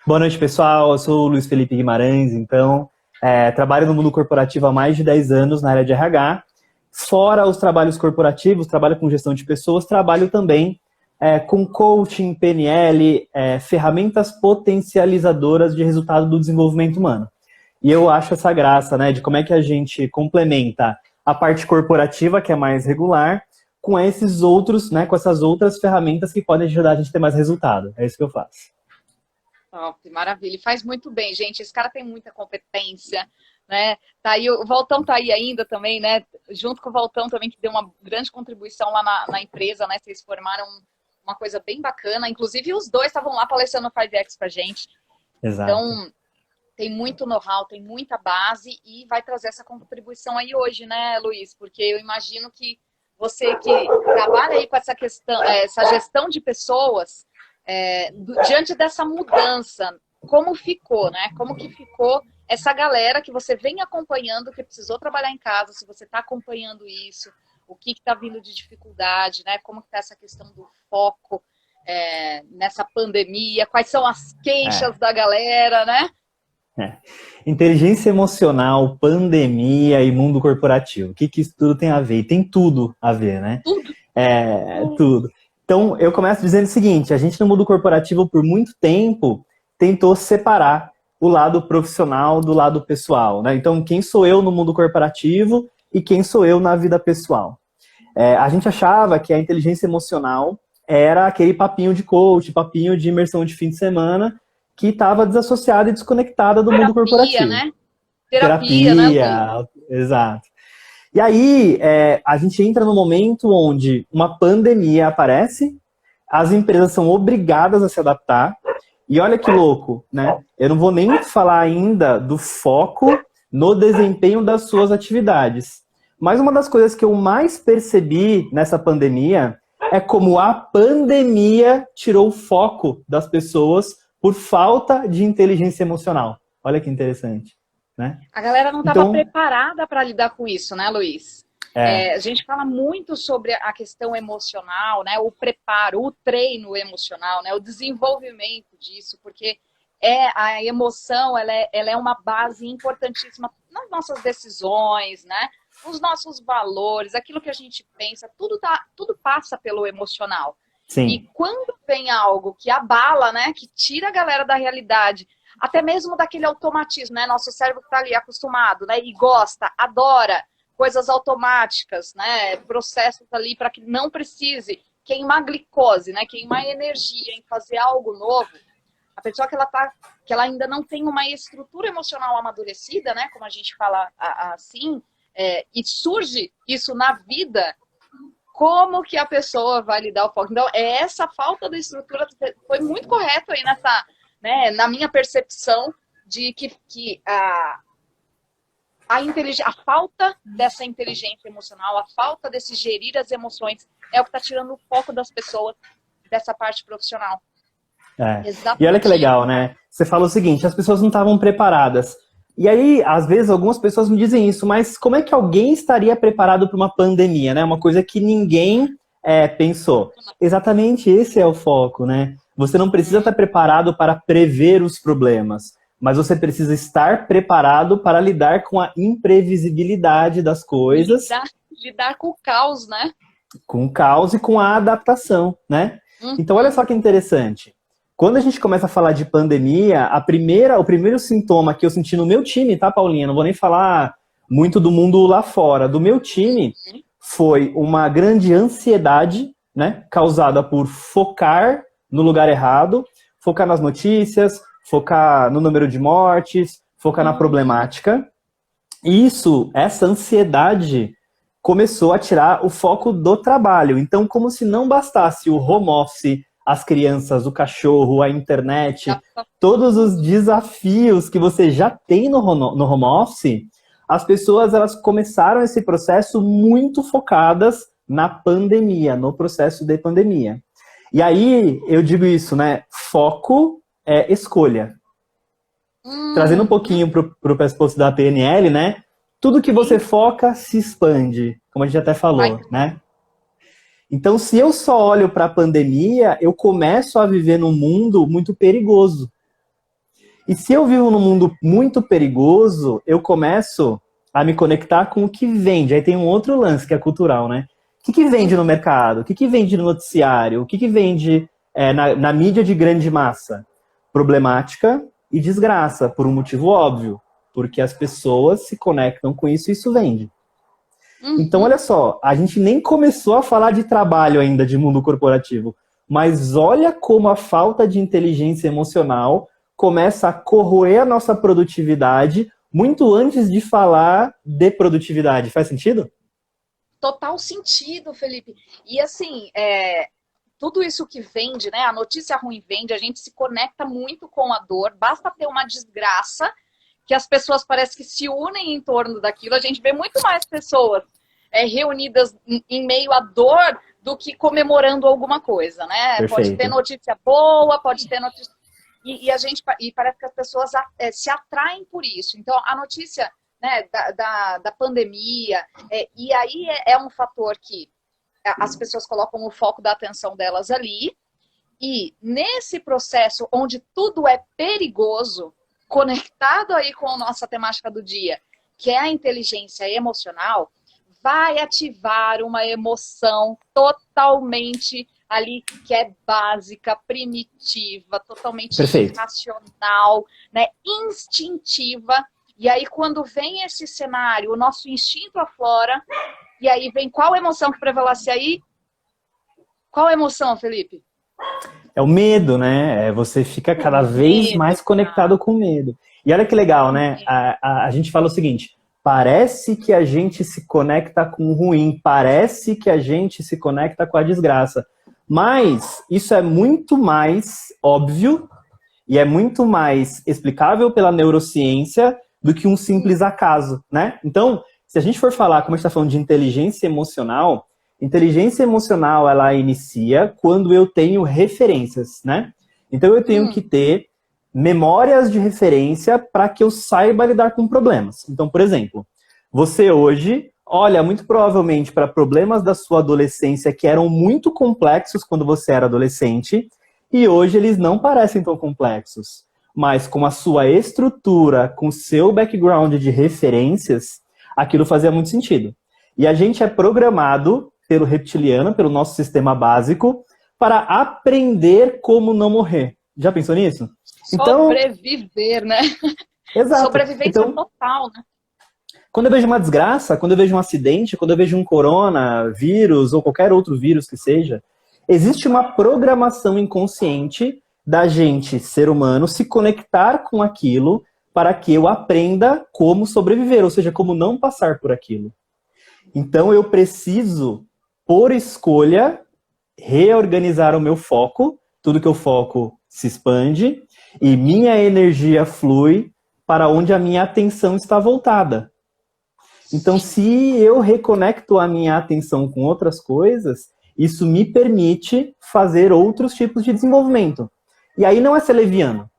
Boa noite, pessoal. Eu sou o Luiz Felipe Guimarães, trabalho no mundo corporativo há mais de 10 anos na área de RH. Fora os trabalhos corporativos, trabalho com gestão de pessoas, trabalho também com coaching, PNL, ferramentas potencializadoras de resultado do desenvolvimento humano. E eu acho essa graça, né, de como é que a gente complementa a parte corporativa, que é mais regular, com esses outros, né, com essas outras ferramentas que podem ajudar a gente a ter mais resultado. É isso que eu faço. Top, maravilha. E faz muito bem, gente. Esse cara tem muita competência, né? Tá aí, o Valtão tá aí ainda também, né? Junto com o Valtão também, que deu uma grande contribuição lá na empresa, né? Vocês formaram uma coisa bem bacana. Inclusive, os dois estavam lá palestrando no 5X pra gente. Exato. Então, tem muito know-how, tem muita base e vai trazer essa contribuição aí hoje, né, Luiz? Porque eu imagino que você que trabalha aí com essa questão, essa gestão de pessoas, diante dessa mudança, como ficou, né? Como que ficou essa galera que você vem acompanhando, que precisou trabalhar em casa, se você está acompanhando isso, o que está vindo de dificuldade, né? Como que está essa questão do foco nessa pandemia, quais são as queixas da galera, né? Inteligência emocional, pandemia e mundo corporativo. O que isso tudo tem a ver? E tem tudo a ver, né? Tudo. Tudo. Então, eu começo dizendo o seguinte, a gente no mundo corporativo, por muito tempo, tentou separar o lado profissional do lado pessoal, né? Então, quem sou eu no mundo corporativo e quem sou eu na vida pessoal? A gente achava que a inteligência emocional era aquele papinho de coach, papinho de imersão de fim de semana, que estava desassociada e desconectada do mundo corporativo. Né? Terapia, né? Exato. E aí, a gente entra no momento onde uma pandemia aparece, as empresas são obrigadas a se adaptar, e olha que louco, né? Eu não vou nem falar ainda do foco no desempenho das suas atividades. Mas uma das coisas que eu mais percebi nessa pandemia é como a pandemia tirou o foco das pessoas por falta de inteligência emocional. Olha que interessante, né? A galera não estava preparada para lidar com isso, né, Luiz? A gente fala muito sobre a questão emocional, né? O preparo, o treino emocional, né? O desenvolvimento disso, porque a emoção ela é uma base importantíssima nas nossas decisões, né? Os nossos valores, aquilo que a gente pensa, tudo passa pelo emocional. Sim. E quando vem algo que abala, né, que tira a galera da realidade, até mesmo daquele automatismo, né, nosso cérebro está ali acostumado, né, e gosta, adora coisas automáticas, né, processos ali para que não precise queimar glicose, né, queimar energia em fazer algo novo. A pessoa que ela ainda não tem uma estrutura emocional amadurecida, né, como a gente fala assim, e surge isso na vida. Como que a pessoa vai lidar o foco? Então, essa falta de estrutura foi muito correto aí né, na minha percepção de que a falta dessa inteligência emocional, a falta desse gerir as emoções é o que está tirando o foco das pessoas dessa parte profissional. E olha que legal, né? Você fala o seguinte, as pessoas não estavam preparadas. E aí, às vezes, algumas pessoas me dizem isso, mas como é que alguém estaria preparado para uma pandemia, né? Uma coisa que ninguém pensou. Exatamente esse é o foco, né? Você não precisa estar preparado para prever os problemas, mas você precisa estar preparado para lidar com a imprevisibilidade das coisas. Lidar com o caos, né? Com o caos e com a adaptação, né? Então, olha só que interessante. Quando a gente começa a falar de pandemia, o primeiro sintoma que eu senti no meu time, tá, Paulinha? Não vou nem falar muito do mundo lá fora. Do meu time, foi uma grande ansiedade, né? Causada por focar no lugar errado, focar nas notícias, focar no número de mortes, focar na problemática. E essa ansiedade começou a tirar o foco do trabalho. Então, como se não bastasse o home office, as crianças, o cachorro, a internet, todos os desafios que você já tem no home office, as pessoas elas começaram esse processo muito focadas na pandemia, no processo de pandemia. E aí, eu digo isso, né? Foco é escolha. Trazendo um pouquinho para o pressuposto da PNL, né? Tudo que você foca se expande, como a gente até falou, né? Então, se eu só olho para a pandemia, eu começo a viver num mundo muito perigoso. E se eu vivo num mundo muito perigoso, eu começo a me conectar com o que vende. Aí tem um outro lance que é cultural, né? O que vende no mercado? O que vende no noticiário? O que vende na mídia de grande massa? Problemática e desgraça, por um motivo óbvio. Porque as pessoas se conectam com isso e isso vende. Então, olha só, a gente nem começou a falar de trabalho ainda, de mundo corporativo. Mas olha como a falta de inteligência emocional começa a corroer a nossa produtividade muito antes de falar de produtividade. Faz sentido? Total sentido, Felipe. E assim, tudo isso que vende, né? A notícia ruim vende, a gente se conecta muito com a dor, basta ter uma desgraça que as pessoas parecem que se unem em torno daquilo. A gente vê muito mais pessoas reunidas em meio à dor do que comemorando alguma coisa, né? Perfeito. Pode ter notícia boa, pode ter notícia... E parece que as pessoas se atraem por isso. Então, a notícia, né, da pandemia, e aí é um fator que as pessoas colocam o foco da atenção delas ali, e nesse processo onde tudo é perigoso, conectado aí com a nossa temática do dia, que é a inteligência emocional, vai ativar uma emoção totalmente ali que é básica, primitiva, totalmente irracional, né, instintiva. E aí, quando vem esse cenário, o nosso instinto aflora, e aí vem qual emoção que prevalece aí? Qual emoção, Felipe? É o medo, né? Você fica cada vez mais conectado com o medo. E olha que legal, né? A gente fala o seguinte, parece que a gente se conecta com o ruim, parece que a gente se conecta com a desgraça. Mas isso é muito mais óbvio e é muito mais explicável pela neurociência do que um simples acaso, né? Então, se a gente for falar, como a gente está falando de inteligência emocional ela inicia quando eu tenho referências, né? Então eu tenho que ter memórias de referência para que eu saiba lidar com problemas. Então, por exemplo, você hoje olha muito provavelmente para problemas da sua adolescência que eram muito complexos quando você era adolescente e hoje eles não parecem tão complexos. Mas com a sua estrutura, com o seu background de referências, aquilo fazia muito sentido. E a gente é programado pelo reptiliano, pelo nosso sistema básico, para aprender como não morrer. Já pensou nisso? Sobreviver, né? Exato. Sobrevivência total, né? Quando eu vejo uma desgraça, quando eu vejo um acidente, quando eu vejo um coronavírus ou qualquer outro vírus que seja, existe uma programação inconsciente da gente, ser humano, se conectar com aquilo para que eu aprenda como sobreviver, ou seja, como não passar por aquilo. Então eu preciso, por escolha, reorganizar o meu foco, tudo que eu foco se expande, e minha energia flui para onde a minha atenção está voltada. Então, se eu reconecto a minha atenção com outras coisas, isso me permite fazer outros tipos de desenvolvimento. E aí não é ser leviano.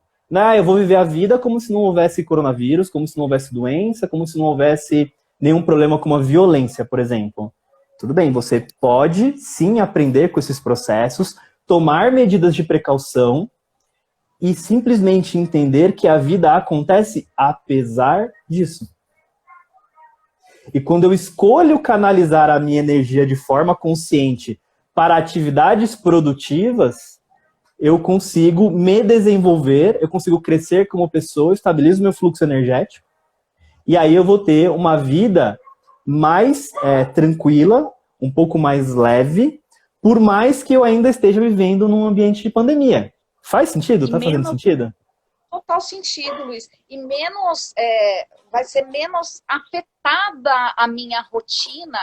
Eu vou viver a vida como se não houvesse coronavírus, como se não houvesse doença, como se não houvesse nenhum problema como a violência, por exemplo. Tudo bem, você pode sim aprender com esses processos, tomar medidas de precaução e simplesmente entender que a vida acontece apesar disso. E quando eu escolho canalizar a minha energia de forma consciente para atividades produtivas, eu consigo me desenvolver, eu consigo crescer como pessoa, estabilizo meu fluxo energético, e aí eu vou ter uma vida mais tranquila, um pouco mais leve, por mais que eu ainda esteja vivendo num ambiente de pandemia. Faz sentido? Tá fazendo sentido? Total sentido, Luiz. E vai ser menos afetada a minha rotina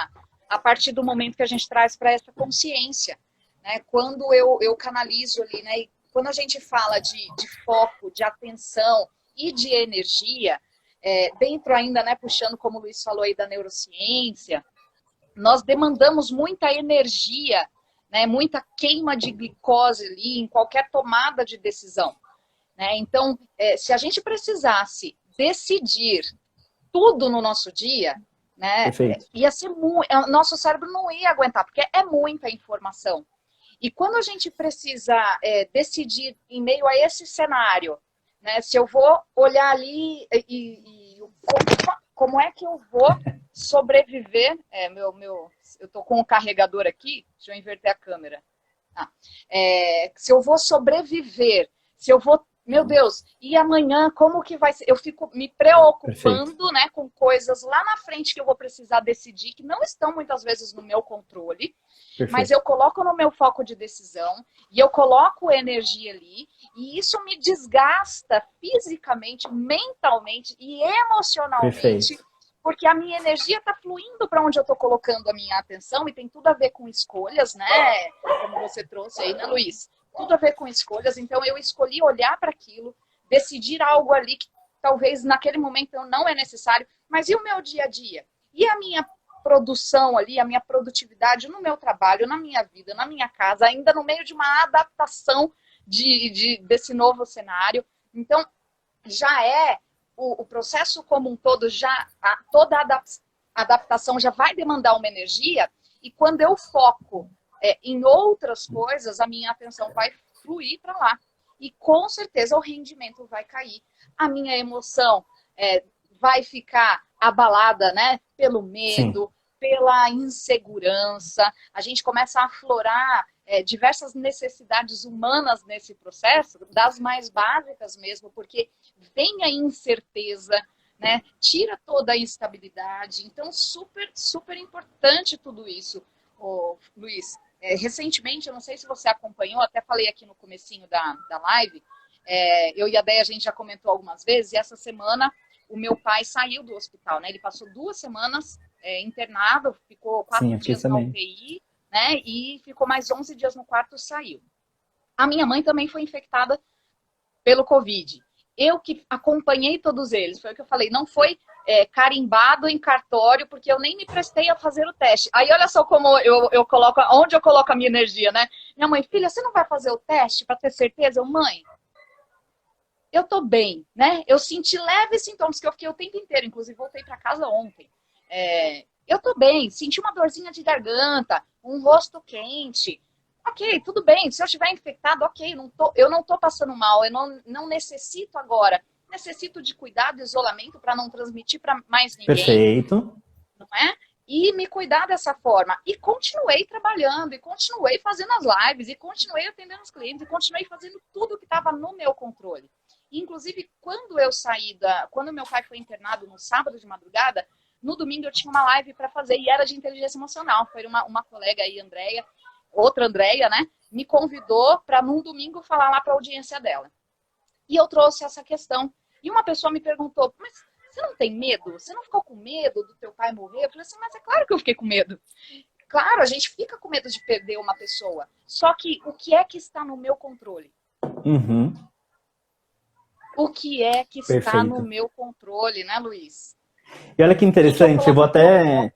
a partir do momento que a gente traz para essa consciência. Né? Quando eu canalizo ali, né? E quando a gente fala de foco, de atenção e de energia, dentro ainda, né, puxando como o Luiz falou aí da neurociência, nós demandamos muita energia, né, muita queima de glicose ali em qualquer tomada de decisão. Né? Então, se a gente precisasse decidir tudo no nosso dia, né, ia ser nosso cérebro não ia aguentar, porque é muita informação. E quando a gente precisa decidir em meio a esse cenário, né? Se eu vou olhar ali como é que eu vou sobreviver? Eu tô com o carregador aqui, deixa eu inverter a câmera. Se eu vou sobreviver, se eu vou, meu Deus, e amanhã como que vai ser? Eu fico me preocupando, né, com coisas lá na frente que eu vou precisar decidir, que não estão muitas vezes no meu controle, mas eu coloco no meu foco de decisão e eu coloco energia ali, e isso me desgasta fisicamente, mentalmente e emocionalmente. Porque a minha energia está fluindo para onde eu estou colocando a minha atenção, e tem tudo a ver com escolhas, né? Como você trouxe aí, né, Luiz? Tudo a ver com escolhas. Então, eu escolhi olhar para aquilo, decidir algo ali que talvez naquele momento não é necessário. Mas e o meu dia a dia? E a minha produção ali, a minha produtividade no meu trabalho, na minha vida, na minha casa, ainda no meio de uma adaptação desse novo cenário? Então, já é... O processo como um todo, toda a adaptação já vai demandar uma energia, e quando eu foco em outras coisas, a minha atenção vai fluir para lá. E com certeza o rendimento vai cair. A minha emoção vai ficar abalada, né, pelo medo, pela insegurança. A gente começa a aflorar diversas necessidades humanas nesse processo, das mais básicas mesmo, porque vem a incerteza, né? Tira toda a instabilidade. Então, super, super importante tudo isso, Luiz. Recentemente, eu não sei se você acompanhou, até falei aqui no comecinho da live, eu e a Déia, a gente já comentou algumas vezes, e essa semana o meu pai saiu do hospital, né? Ele passou 2 semanas internado, ficou 4 dias na UTI, né? E ficou mais 11 dias no quarto, saiu. A minha mãe também foi infectada pelo Covid. Eu que acompanhei todos eles, foi o que eu falei, não foi carimbado em cartório, porque eu nem me prestei a fazer o teste. Aí olha só como eu coloco, onde eu coloco a minha energia, né? Minha mãe, filha, você não vai fazer o teste para ter certeza? Mãe, eu tô bem, né? Eu senti leves sintomas, que eu fiquei o tempo inteiro, inclusive voltei para casa ontem. Eu tô bem, senti uma dorzinha de garganta, um rosto quente. Ok, tudo bem, se eu estiver infectado, ok, eu não tô passando mal, eu não necessito agora. Necessito de cuidado, isolamento, para não transmitir para mais ninguém. Perfeito. Não é? E me cuidar dessa forma. E continuei trabalhando, e continuei fazendo as lives, e continuei atendendo os clientes, e continuei fazendo tudo que estava no meu controle. Inclusive, quando eu saí quando meu pai foi internado no sábado de madrugada, no domingo eu tinha uma live para fazer, e era de inteligência emocional. Foi uma colega aí, Andréia, outra Andréia, né? Me convidou para num domingo falar lá para a audiência dela. E eu trouxe essa questão. E uma pessoa me perguntou, mas você não tem medo? Você não ficou com medo do teu pai morrer? Eu falei assim, mas é claro que eu fiquei com medo. Claro, a gente fica com medo de perder uma pessoa. Só que o que é que está no meu controle? Uhum. O que é que está no meu controle, né, Luiz? E olha que interessante, eu vou até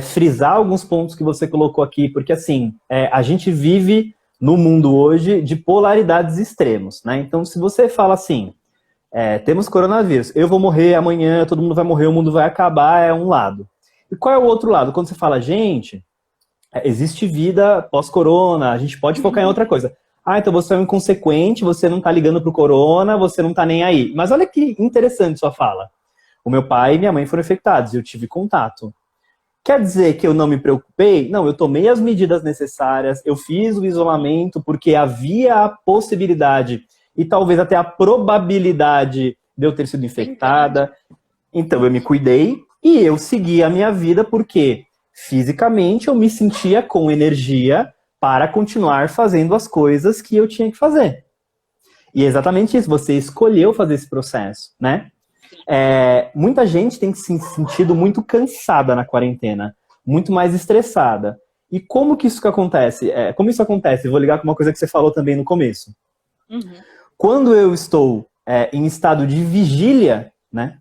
frisar alguns pontos que você colocou aqui, porque assim, a gente vive no mundo hoje de polaridades extremos, né? Então, se você fala assim, temos coronavírus, eu vou morrer amanhã, todo mundo vai morrer, o mundo vai acabar, é um lado. E qual é o outro lado? Quando você fala, gente, existe vida pós-corona, a gente pode focar em outra coisa. Então você é um inconsequente, você não tá ligando pro corona, você não tá nem aí. Mas olha que interessante sua fala. O meu pai e minha mãe foram infectados, eu tive contato. Quer dizer que eu não me preocupei? Não, eu tomei as medidas necessárias, eu fiz o isolamento porque havia a possibilidade e talvez até a probabilidade de eu ter sido infectada. Então eu me cuidei e eu segui a minha vida porque fisicamente eu me sentia com energia para continuar fazendo as coisas que eu tinha que fazer. E é exatamente isso, você escolheu fazer esse processo, né? Muita gente tem se sentido muito cansada na quarentena, muito mais estressada. E como que isso acontece? Como isso acontece? Vou ligar com uma coisa que você falou também no começo. Uhum. Quando eu estou em estado de vigília, né?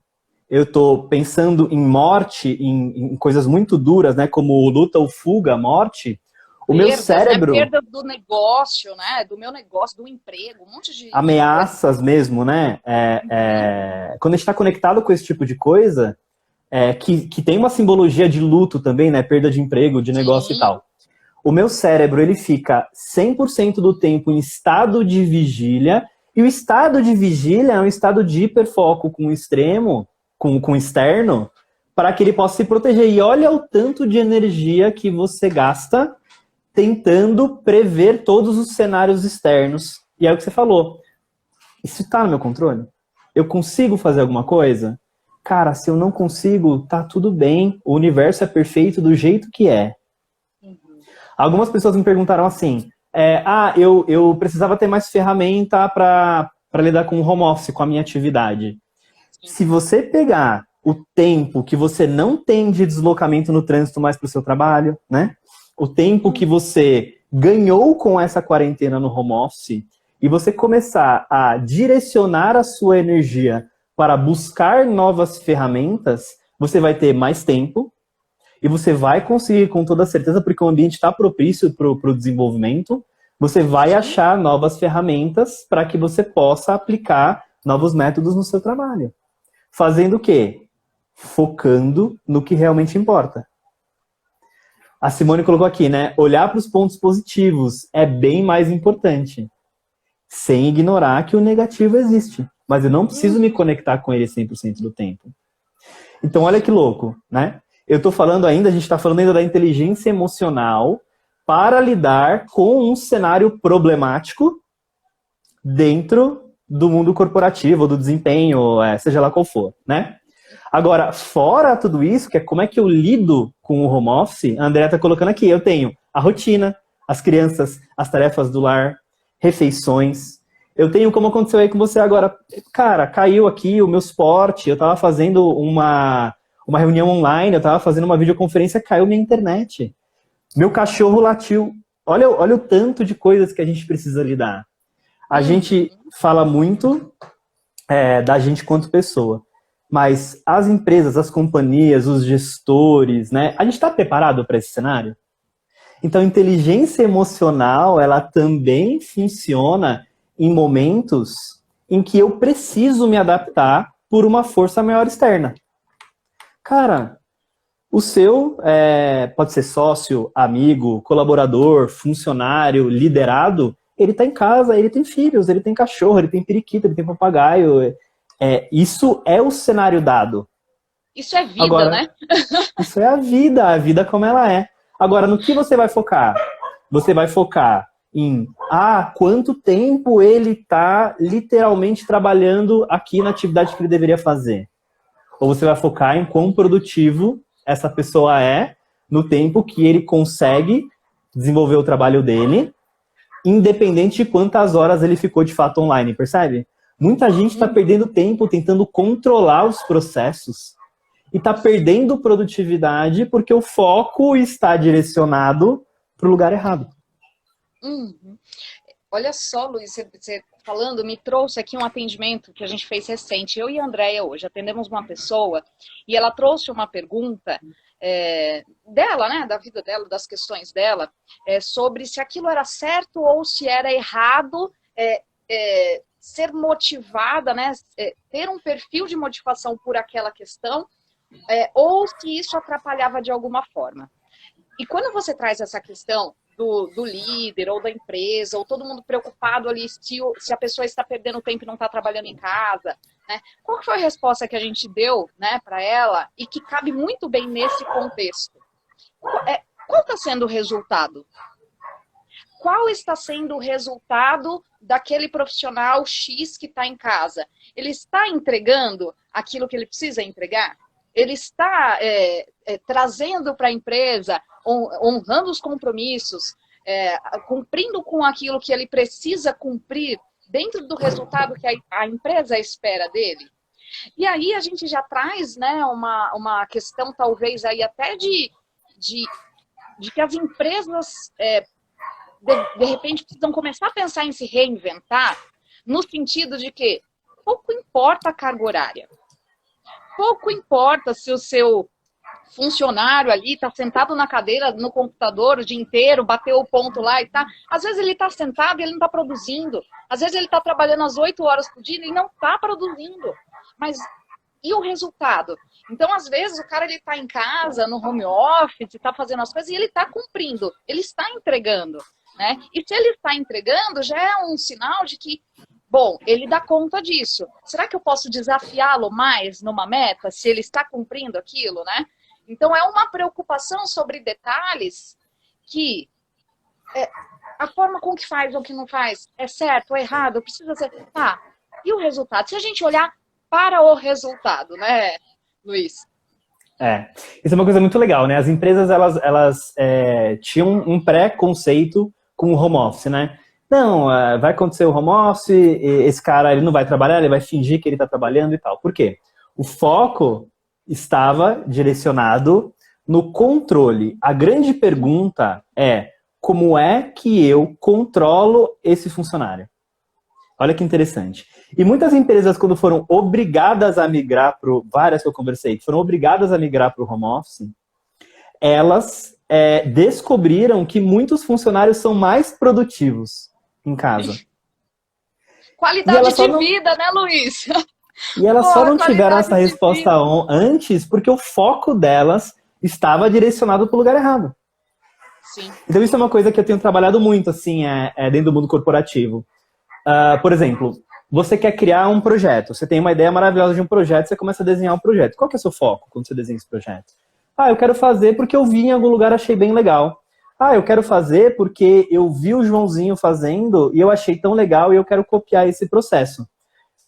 Eu estou pensando em morte, em coisas muito duras, né? Como luta ou fuga, morte. O meu cérebro... Perda do negócio, né? Do meu negócio, do emprego, um monte de... Ameaças mesmo, né? Quando a gente está conectado com esse tipo de coisa, que tem uma simbologia de luto também, né? Perda de emprego, de negócio e tal. O meu cérebro, ele fica 100% do tempo em estado de vigília E o estado de vigília é um estado de hiperfoco com o extremo, com o externo, para que ele possa se proteger. E olha o tanto de energia que você gasta tentando prever todos os cenários externos. E é o que você falou. Isso está no meu controle? Eu consigo fazer alguma coisa? Cara, se eu não consigo, tá tudo bem. O universo é perfeito do jeito que é. Algumas pessoas me perguntaram assim, eu precisava ter mais ferramenta para lidar com o home office, com a minha atividade. Se você pegar o tempo que você não tem de deslocamento no trânsito mais para o seu trabalho, né? O tempo que você ganhou com essa quarentena no home office, e você começar a direcionar a sua energia para buscar novas ferramentas, você vai ter mais tempo e você vai conseguir com toda certeza, porque o ambiente está propício para o desenvolvimento, você vai achar novas ferramentas para que você possa aplicar novos métodos no seu trabalho. Fazendo o quê? Focando no que realmente importa. A Simone colocou aqui, né? Olhar para os pontos positivos é bem mais importante. Sem ignorar que o negativo existe. Mas eu não preciso me conectar com ele 100% do tempo. Então, olha que louco, né? Eu tô falando ainda, a gente está falando ainda da inteligência emocional para lidar com um cenário problemático dentro do mundo corporativo, do desempenho, seja lá qual for, né? Agora, fora tudo isso, que é como é que eu lido com o home office, a Andrea tá colocando aqui, eu tenho a rotina, as crianças, as tarefas do lar, refeições. Eu tenho, como aconteceu aí com você agora, cara, caiu aqui o meu suporte, eu tava fazendo uma reunião online, eu tava fazendo uma videoconferência, caiu minha internet. Meu cachorro latiu. Olha o tanto de coisas que a gente precisa lidar. A gente fala muito da gente quanto pessoa, mas as empresas, as companhias, os gestores, né? A gente está preparado para esse cenário? Então, inteligência emocional, ela também funciona em momentos em que eu preciso me adaptar por uma força maior externa. Cara, o seu pode ser sócio, amigo, colaborador, funcionário, liderado, ele está em casa, ele tem filhos, ele tem cachorro, ele tem periquito, ele tem papagaio. Isso é o cenário dado. Isso é vida, agora, né? Isso é a vida como ela é. Agora, no que você vai focar? Você vai focar em quanto tempo ele está literalmente trabalhando aqui na atividade que ele deveria fazer. Ou você vai focar em quão produtivo essa pessoa é no tempo que ele consegue desenvolver o trabalho dele, independente de quantas horas ele ficou de fato online, percebe? Muita gente está perdendo tempo tentando controlar os processos e está perdendo produtividade porque o foco está direcionado para o lugar errado. Olha só, Luiz, você falando, me trouxe aqui um atendimento que a gente fez recente. Eu e a Andrea hoje atendemos uma pessoa e ela trouxe uma pergunta dela, né, da vida dela, das questões dela, sobre se aquilo era certo ou se era errado ser motivada, né, ter um perfil de motivação por aquela questão, ou se isso atrapalhava de alguma forma. E quando você traz essa questão do líder ou da empresa, ou todo mundo preocupado ali se a pessoa está perdendo tempo e não está trabalhando em casa, né? Qual foi a resposta que a gente deu, né, para ela e que cabe muito bem nesse contexto? Qual está sendo o resultado? Qual está sendo o resultado daquele profissional X que está em casa? Ele está entregando aquilo que ele precisa entregar? Ele está trazendo para a empresa, honrando os compromissos, cumprindo com aquilo que ele precisa cumprir dentro do resultado que a empresa espera dele? E aí a gente já traz, né, uma questão talvez aí até de que as empresas de repente precisam começar a pensar em se reinventar, no sentido de que pouco importa a carga horária. Pouco importa se o seu funcionário ali está sentado na cadeira, no computador o dia inteiro, bateu o ponto lá e tá. Às vezes ele está sentado e ele não está produzindo. Às vezes ele está trabalhando às 8 horas por dia e não está produzindo. Mas e o resultado? Então, às vezes, o cara está em casa, no home office, está fazendo as coisas e ele está cumprindo, ele está entregando, né? E se ele está entregando, já é um sinal de que Bom, ele dá conta disso. Será que eu posso desafiá-lo mais numa meta, se ele está cumprindo aquilo, né? Então, é uma preocupação sobre detalhes que a forma com que faz ou que não faz é certo ou errado, precisa ser... Tá, e o resultado? Se a gente olhar para o resultado, né, Luiz? Isso é uma coisa muito legal, né? As empresas, elas tinham um pré-conceito com o home office, né? Não, vai acontecer o home office, esse cara ele não vai trabalhar, ele vai fingir que ele está trabalhando e tal. Por quê? O foco estava direcionado no controle. A grande pergunta é, como é que eu controlo esse funcionário? Olha que interessante. E muitas empresas, quando foram obrigadas a migrar para várias que eu conversei, que foram obrigadas a migrar para o home office, elas descobriram que muitos funcionários são mais produtivos em casa. Qualidade de vida, né, Luiz? E elas só não tiveram essa resposta antes porque o foco delas estava direcionado para o lugar errado. Sim. Então isso é uma coisa que eu tenho trabalhado muito, assim, dentro do mundo corporativo. Por exemplo, você quer criar um projeto, você tem uma ideia maravilhosa de um projeto, você começa a desenhar um projeto. Qual que é o seu foco quando você desenha esse projeto? Eu quero fazer porque eu vi em algum lugar, achei bem legal. Eu quero fazer porque eu vi o Joãozinho fazendo e eu achei tão legal e eu quero copiar esse processo.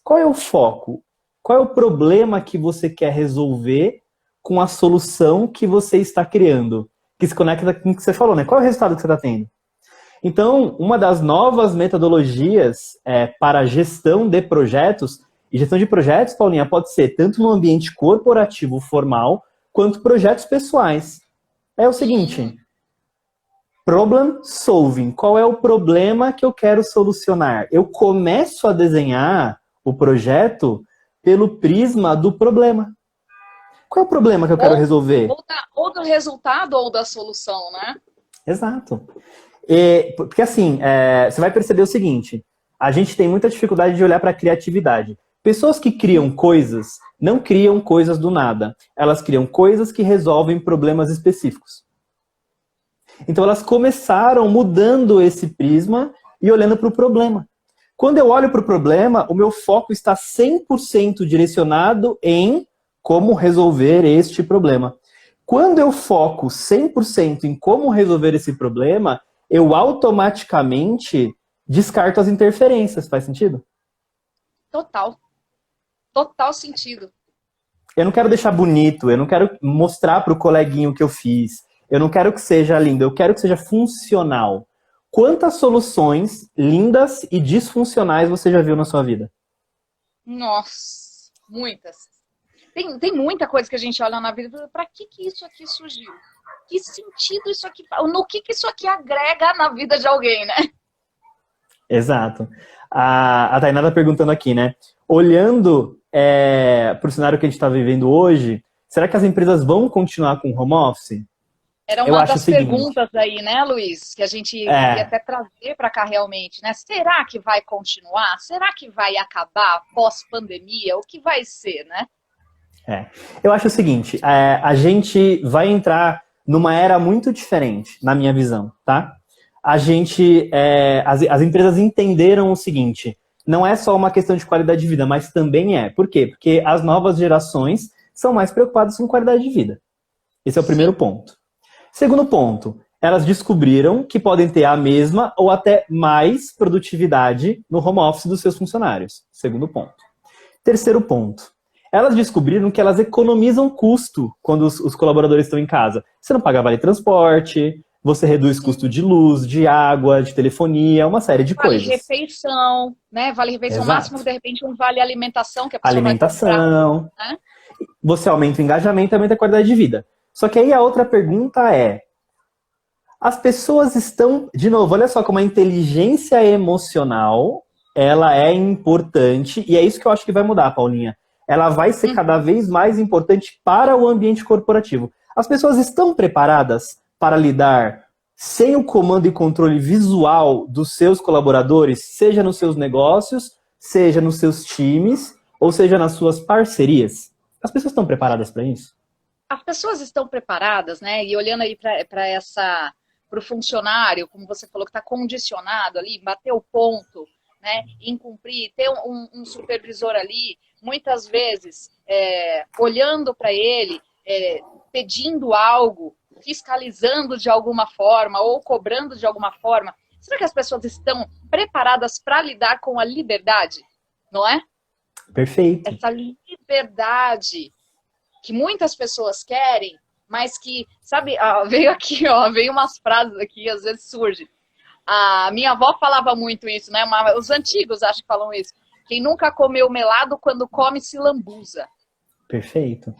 Qual é o foco? Qual é o problema que você quer resolver com a solução que você está criando? Que se conecta com o que você falou, né? Qual é o resultado que você está tendo? Então, uma das novas metodologias para gestão de projetos, e gestão de projetos, Paulinha, pode ser tanto no ambiente corporativo formal, quanto projetos pessoais. É o seguinte, problem solving. Qual é o problema que eu quero solucionar? Eu começo a desenhar o projeto pelo prisma do problema. Qual é o problema que eu quero resolver? Ou do resultado ou da solução, né? Exato. Porque assim, você vai perceber o seguinte, a gente tem muita dificuldade de olhar para a criatividade. Pessoas que criam coisas, não criam coisas do nada. Elas criam coisas que resolvem problemas específicos. Então elas começaram mudando esse prisma e olhando para o problema. Quando eu olho para o problema, o meu foco está 100% direcionado em como resolver este problema. Quando eu foco 100% em como resolver esse problema, eu automaticamente descarto as interferências. Faz sentido? Total. Total sentido. Eu não quero deixar bonito, eu não quero mostrar para o coleguinho o que eu fiz. Eu não quero que seja lindo, eu quero que seja funcional. Quantas soluções lindas e disfuncionais você já viu na sua vida? Nossa, muitas. Tem muita coisa que a gente olha na vida e fala, para que isso aqui surgiu? Que sentido isso aqui... No que isso aqui agrega na vida de alguém, né? Exato. A Tainá tá perguntando aqui, né? Olhando para o cenário que a gente está vivendo hoje, será que as empresas vão continuar com home office? Era uma das perguntas aí, né, Luiz? Que a gente ia até trazer para cá realmente, né? Será que vai continuar? Será que vai acabar pós-pandemia? O que vai ser, né? Eu acho o seguinte, a gente vai entrar numa era muito diferente, na minha visão, tá? As empresas entenderam o seguinte, não é só uma questão de qualidade de vida, mas também é. Por quê? Porque as novas gerações são mais preocupadas com qualidade de vida. Esse é o primeiro ponto. Segundo ponto, elas descobriram que podem ter a mesma ou até mais produtividade no home office dos seus funcionários. Segundo ponto. Terceiro ponto. Elas descobriram que elas economizam custo quando os colaboradores estão em casa. Você não paga vale transporte, você reduz custo de luz, de água, de telefonia, uma série de coisas. Vale refeição, né? Vale refeição máximo, de repente um vale alimentação, que a pessoa alimentação, vai comprar, né? Você aumenta o engajamento e aumenta a qualidade de vida. Só que aí a outra pergunta é, as pessoas estão, de novo, olha só como a inteligência emocional, ela é importante, e é isso que eu acho que vai mudar, Paulinha. Ela vai ser cada vez mais importante para o ambiente corporativo. As pessoas estão preparadas para lidar sem o comando e controle visual dos seus colaboradores, seja nos seus negócios, seja nos seus times, ou seja nas suas parcerias? As pessoas estão preparadas para isso? As pessoas estão preparadas, né? E olhando aí para o funcionário, como você falou, que está condicionado ali, bater o ponto, né, em cumprir, ter um supervisor ali, muitas vezes olhando para ele, pedindo algo, fiscalizando de alguma forma ou cobrando de alguma forma. Será que as pessoas estão preparadas para lidar com a liberdade? Não é? Perfeito. Essa liberdade que muitas pessoas querem, mas que, sabe, veio aqui, veio umas frases aqui, às vezes surge. A minha avó falava muito isso, né? Os antigos acho que falam isso. Quem nunca comeu melado, quando come se lambuza. Perfeito.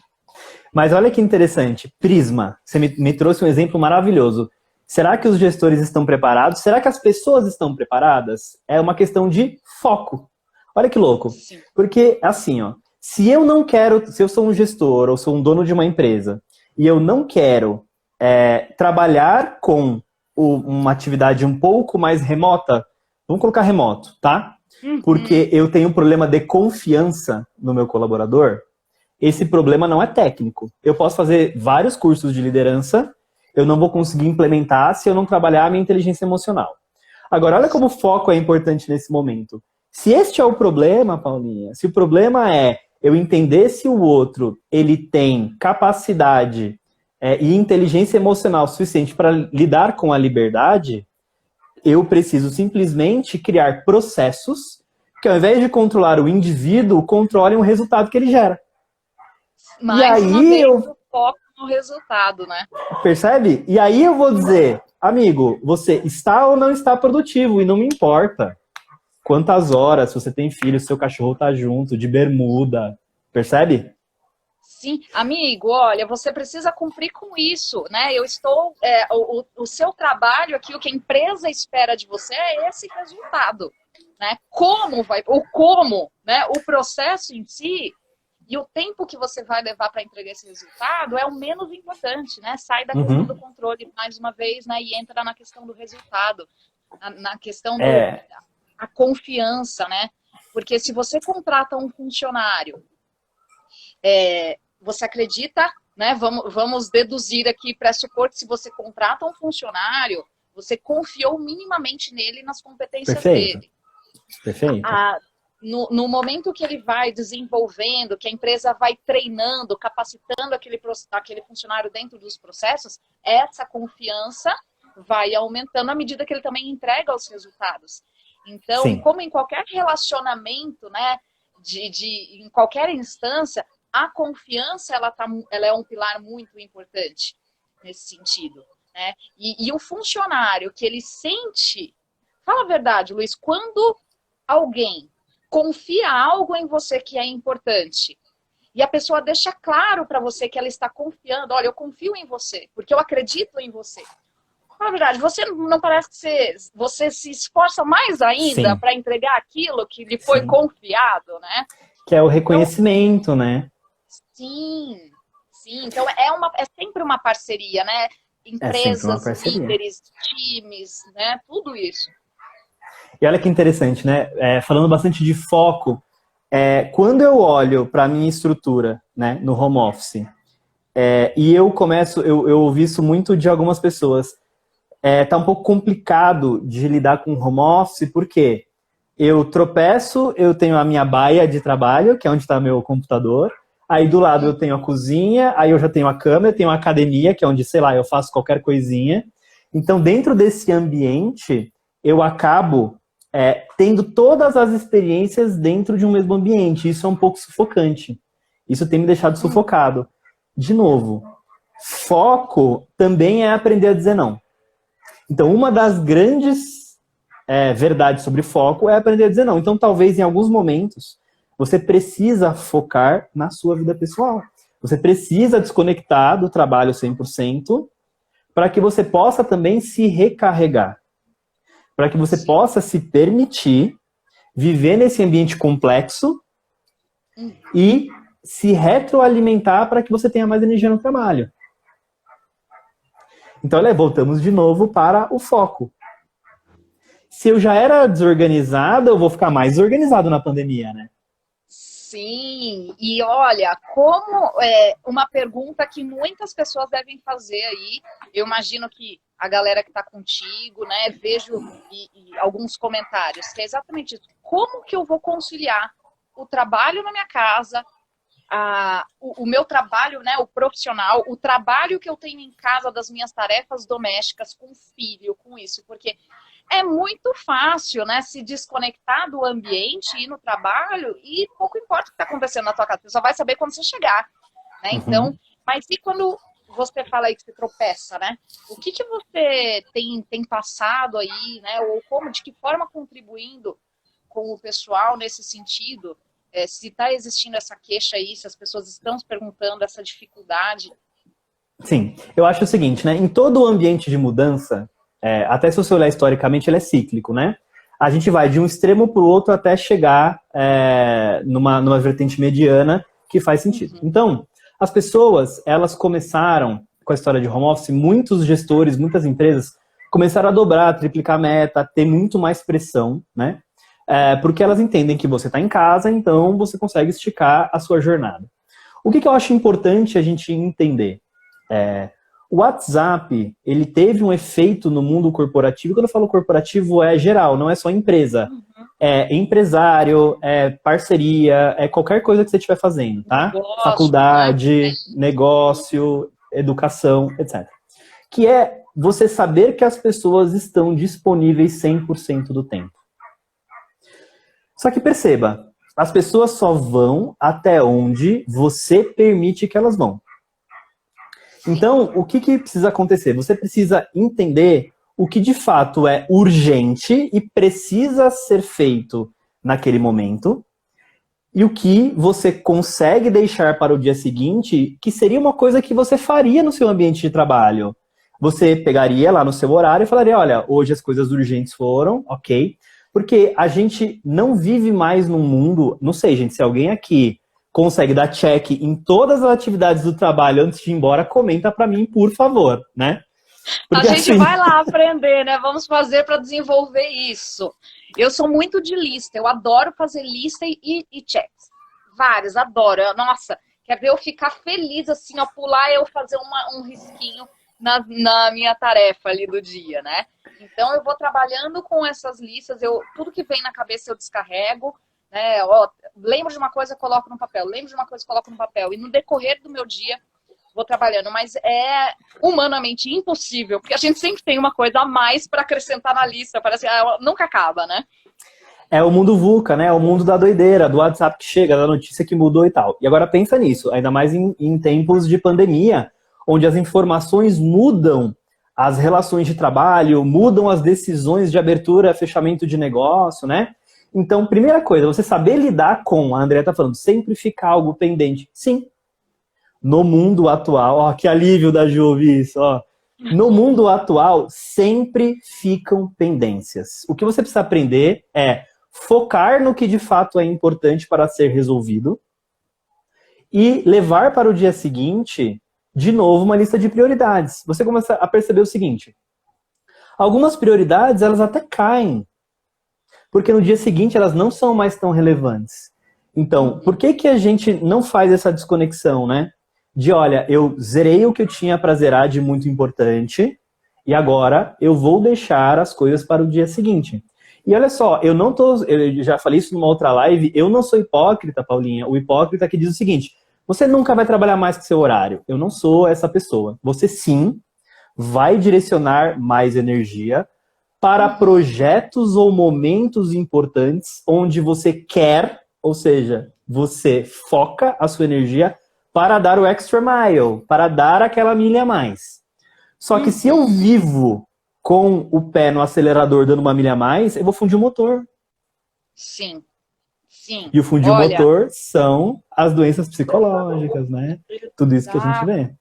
Mas olha que interessante, Prisma, você me trouxe um exemplo maravilhoso. Será que os gestores estão preparados? Será que as pessoas estão preparadas? É uma questão de foco. Olha que louco. Sim. Porque, assim, se eu não quero, se eu sou um gestor ou sou um dono de uma empresa e eu não quero trabalhar com uma atividade um pouco mais remota, vamos colocar remoto, tá? Porque eu tenho um problema de confiança no meu colaborador, esse problema não é técnico. Eu posso fazer vários cursos de liderança, eu não vou conseguir implementar se eu não trabalhar a minha inteligência emocional. Agora, olha como o foco é importante nesse momento. Se este é o problema, Paulinha, se o problema é eu entender se o outro ele tem capacidade e inteligência emocional suficiente para lidar com a liberdade, eu preciso simplesmente criar processos que, ao invés de controlar o indivíduo, controlem o resultado que ele gera. Mais uma vez, o foco no resultado, né? Percebe? E aí eu vou dizer, amigo, você está ou não está produtivo, e não me importa quantas horas, se você tem filho, se seu cachorro tá junto, de bermuda, percebe? Sim, amigo, olha, você precisa cumprir com isso, né? Eu estou, o seu trabalho aqui, o que a empresa espera de você é esse resultado, né? Né? O processo em si e o tempo que você vai levar para entregar esse resultado é o menos importante, né? Sai da questão do controle mais uma vez, né? E entra na questão do resultado, na questão da confiança, né? Porque se você contrata um funcionário, você acredita, né? Vamos deduzir aqui, pressupor que se você contrata um funcionário, você confiou minimamente nele e nas competências dele. Perfeito. No momento que ele vai desenvolvendo, que a empresa vai treinando, capacitando aquele funcionário dentro dos processos, essa confiança vai aumentando à medida que ele também entrega os resultados. Então, Sim. como em qualquer relacionamento, né, em qualquer instância, a confiança ela é um pilar muito importante nesse sentido, né? E o funcionário que ele sente, fala a verdade, Luiz, quando alguém confia algo em você que é importante e a pessoa deixa claro para você que ela está confiando, olha, eu confio em você, porque eu acredito em você. Na verdade, você não parece que você se esforça mais ainda para entregar aquilo que lhe foi confiado, né? Que é o reconhecimento, então, né? Sim. Então, é sempre uma parceria, né? Empresas, líderes, times, né? Tudo isso. E olha que interessante, né? Falando bastante de foco, quando eu olho para a minha estrutura, né, no home office, e eu ouvi isso muito de algumas pessoas, tá um pouco complicado de lidar com home office, porque eu tropeço, eu tenho a minha baia de trabalho, que é onde está meu computador, aí do lado eu tenho a cozinha, aí eu já tenho a cama, eu tenho a academia, que é onde, sei lá, eu faço qualquer coisinha. Então, dentro desse ambiente, eu acabo tendo todas as experiências dentro de um mesmo ambiente. Isso é um pouco sufocante. Isso tem me deixado sufocado. De novo, foco também é aprender a dizer não. Então, uma das grandes verdades sobre foco é aprender a dizer não. Então, talvez em alguns momentos, você precisa focar na sua vida pessoal. Você precisa desconectar do trabalho 100% para que você possa também se recarregar. Para que você possa se permitir viver nesse ambiente complexo e se retroalimentar para que você tenha mais energia no trabalho. Então, voltamos de novo para o foco. Se eu já era desorganizado, eu vou ficar mais desorganizado na pandemia, né? Sim, e olha, como uma pergunta que muitas pessoas devem fazer aí, eu imagino que a galera que está contigo, né? Vejo e alguns comentários, que é exatamente isso. Como que eu vou conciliar o trabalho na minha casa, o meu trabalho, né, o profissional, o trabalho que eu tenho em casa das minhas tarefas domésticas, com o filho, com isso, porque é muito fácil, né, se desconectar do ambiente, ir no trabalho e pouco importa o que está acontecendo na tua casa, você só vai saber quando você chegar, né, então, mas e quando você fala aí que você tropeça, né, o que você tem passado aí, né, ou como, de que forma contribuindo com o pessoal nesse sentido, se está existindo essa queixa aí, se as pessoas estão se perguntando essa dificuldade. Sim, eu acho o seguinte, né? Em todo o ambiente de mudança, até se você olhar historicamente, ele é cíclico, né? A gente vai de um extremo para o outro até chegar numa vertente mediana que faz sentido. Então, as pessoas, elas começaram, com a história de home office, muitos gestores, muitas empresas começaram a dobrar, triplicar a meta, ter muito mais pressão, né? Porque elas entendem que você está em casa, então você consegue esticar a sua jornada. O que eu acho importante a gente entender? O WhatsApp, ele teve um efeito no mundo corporativo. Quando eu falo corporativo, é geral, não é só empresa. É empresário, é parceria, é qualquer coisa que você estiver fazendo, tá? Negócio, faculdade, né? negócio, educação, etc. Que é você saber que as pessoas estão disponíveis 100% do tempo. Só que perceba, as pessoas só vão até onde você permite que elas vão. Então, o que precisa acontecer? Você precisa entender o que de fato é urgente e precisa ser feito naquele momento, e o que você consegue deixar para o dia seguinte, que seria uma coisa que você faria no seu ambiente de trabalho. Você pegaria lá no seu horário e falaria, olha, hoje as coisas urgentes foram, ok, porque a gente não vive mais num mundo, não sei, gente, se alguém aqui consegue dar check em todas as atividades do trabalho antes de ir embora, comenta para mim, por favor, né? Porque, a gente vai lá aprender, né? Vamos fazer para desenvolver isso. Eu sou muito de lista, eu adoro fazer lista e checks. Vários, adoro. Nossa, quer ver eu ficar feliz assim, ó, pular e eu fazer um risquinho na minha tarefa ali do dia, né? Então eu vou trabalhando com essas listas, tudo que vem na cabeça eu descarrego, né? Ó, lembro de uma coisa, coloco no papel, lembro de uma coisa, coloco no papel. E no decorrer do meu dia, vou trabalhando. Mas é humanamente impossível, porque a gente sempre tem uma coisa a mais para acrescentar na lista, parece que nunca acaba, né? É o mundo VUCA, né? É o mundo da doideira, do WhatsApp que chega, da notícia que mudou e tal. E agora pensa nisso, ainda mais em tempos de pandemia, onde as informações mudam as relações de trabalho, mudam as decisões de abertura, fechamento de negócio, né? Então, primeira coisa, você saber lidar com, a Andrea tá falando, sempre ficar algo pendente. Sim. No mundo atual, ó, que alívio da Ju ouvir isso, ó. No mundo atual, sempre ficam pendências. O que você precisa aprender é focar no que de fato é importante para ser resolvido e levar para o dia seguinte, de novo, uma lista de prioridades. Você começa a perceber o seguinte, algumas prioridades, elas até caem, porque no dia seguinte elas não são mais tão relevantes. Então, por que a gente não faz essa desconexão, né? De, olha, eu zerei o que eu tinha para zerar de muito importante e agora eu vou deixar as coisas para o dia seguinte. E olha só, eu já falei isso numa outra live, eu não sou hipócrita, Paulinha. O hipócrita que diz o seguinte, você nunca vai trabalhar mais que seu horário. Eu não sou essa pessoa. Você sim vai direcionar mais energia para projetos ou momentos importantes onde você quer, ou seja, você foca a sua energia para dar o extra mile, para dar aquela milha a mais. Só que se eu vivo com o pé no acelerador dando uma milha a mais, eu vou fundir o motor. Sim, sim. E o fundir o motor são as doenças psicológicas, né? Tudo isso que a gente vê.